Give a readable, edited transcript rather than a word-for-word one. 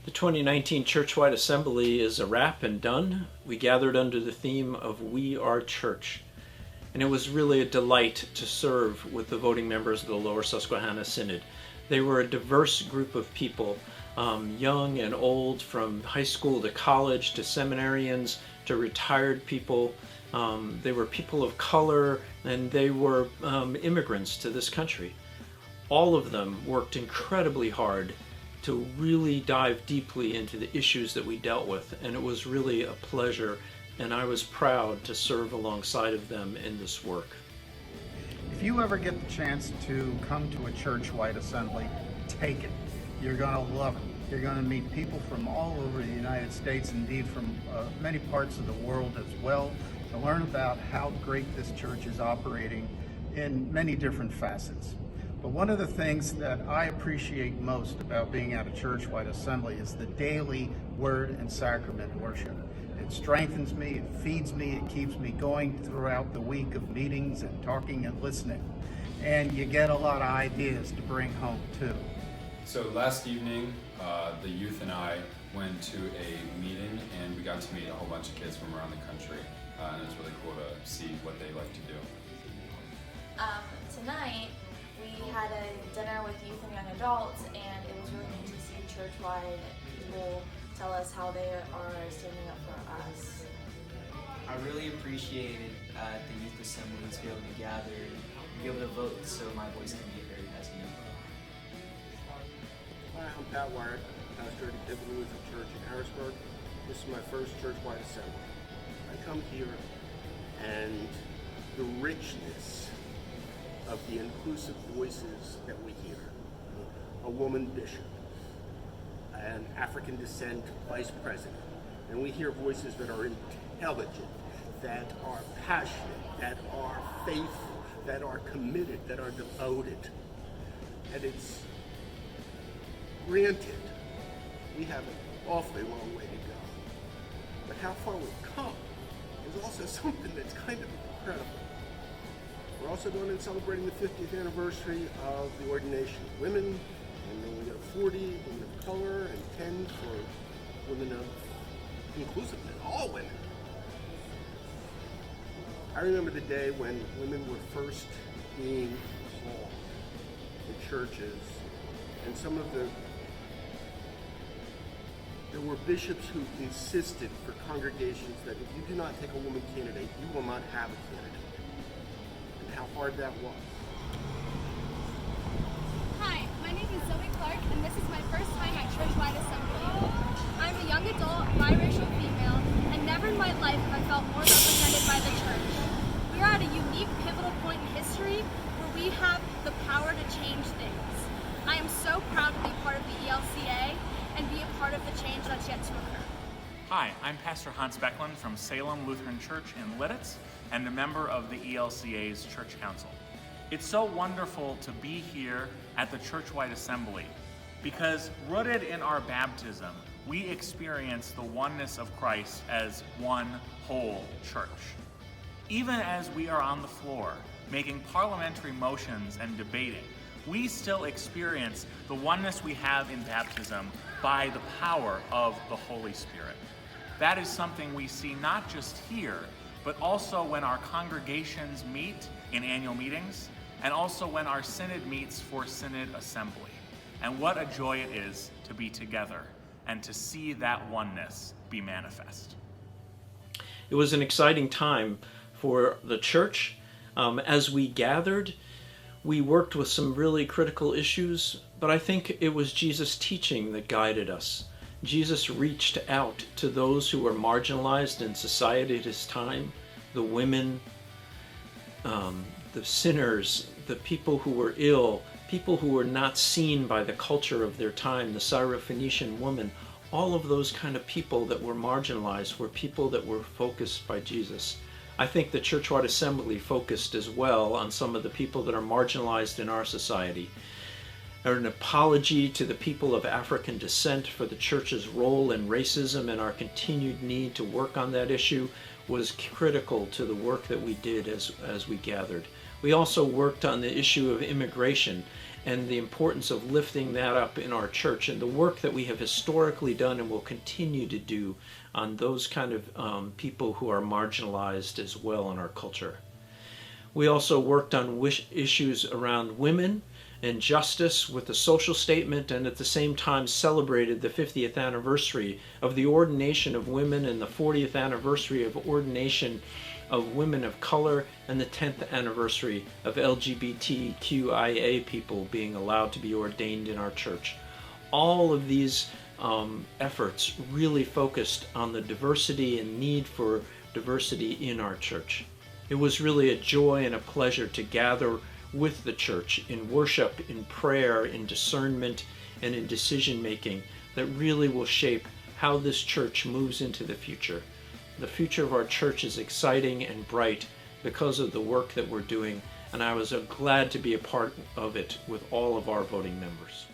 The 2019 Churchwide Assembly is a wrap and done. We gathered under the theme of We Are Church. And it was really a delight to serve with the voting members of the Lower Susquehanna Synod. They were a diverse group of people, young and old, from high school to college to seminarians to retired people. They were people of color, and they were immigrants to this country. All of them worked incredibly hard to really dive deeply into the issues that we dealt with, and it was really a pleasure, and I was proud to serve alongside of them in this work. If you ever get the chance to come to a church-wide assembly, take it. You're going to love it. You're going to meet people from all over the United States, indeed from many parts of the world as well, to learn about how great this church is operating in many different facets. But one of the things that I appreciate most about being at a church-wide assembly is the daily word and sacrament worship. It strengthens me, it feeds me, it keeps me going throughout the week of meetings and talking and listening. And you get a lot of ideas to bring home too. So last evening, the youth and I went to a meeting and we got to meet a whole bunch of kids from around the country. And it was really cool to see what they like to do. Tonight, we had a dinner with youth and young adults, and it was really neat to see church-wide people tell us how they are standing up for us. I really appreciated the youth assemblies, be able to gather, be able to vote so my voice can be heard as a youth. Hi, I'm Pat Wyatt, pastor at the Lutheran Church in Harrisburg. This is my first church-wide assembly. I come here and the richness of the inclusive voices that we hear. A woman bishop, an African descent vice president, and we hear voices that are intelligent, that are passionate, that are faithful, that are committed, that are devoted. And it's granted, we have an awfully long way to go. But how far we've come is also something that's kind of incredible. We're also going and celebrating the 50th anniversary of the ordination of women, and then we got 40 women of color and 10 for women of inclusiveness, all women. I remember the day when women were first being called in churches, and there were bishops who insisted for congregations that if you do not take a woman candidate, you will not have a candidate. And how hard that was. Hi, my name is Zoe Clark, and this is my first time at Churchwide Assembly. I'm a young adult, biracial female, and never in my life have I felt more represented by the church. We are at a unique, pivotal point in history where we have the power to change things. I am so proud to be part of the ELCA and be a part of the change that's yet to occur. Hi, I'm Pastor Hans Becklin from Salem Lutheran Church in Lidditz and a member of the ELCA's Church Council. It's so wonderful to be here at the Churchwide Assembly because rooted in our baptism, we experience the oneness of Christ as one whole church. Even as we are on the floor making parliamentary motions and debating, we still experience the oneness we have in baptism by the power of the Holy Spirit. That is something we see not just here, but also when our congregations meet in annual meetings, and also when our synod meets for synod assembly. And what a joy it is to be together and to see that oneness be manifest. It was an exciting time for the church. As we gathered, we worked with some really critical issues, but I think it was Jesus' teaching that guided us. Jesus reached out to those who were marginalized in society at his time, the women, the sinners, the people who were ill, people who were not seen by the culture of their time, the Syrophoenician woman. All of those kind of people that were marginalized were people that were focused by Jesus. I think the Churchwide Assembly focused as well on some of the people that are marginalized in our society. An apology to the people of African descent for the church's role in racism and our continued need to work on that issue was critical to the work that we did as we gathered. We also worked on the issue of immigration and the importance of lifting that up in our church, and the work that we have historically done and will continue to do on those kind of people who are marginalized as well in our culture. We also worked on issues around women and justice with the social statement, and at the same time celebrated the 50th anniversary of the ordination of women and the 40th anniversary of ordination of women of color and the 10th anniversary of LGBTQIA people being allowed to be ordained in our church. All of these efforts really focused on the diversity and need for diversity in our church. It was really a joy and a pleasure to gather with the church in worship, in prayer, in discernment, and in decision making that really will shape how this church moves into the future. The future of our church is exciting and bright because of the work that we're doing, and I was glad to be a part of it with all of our voting members.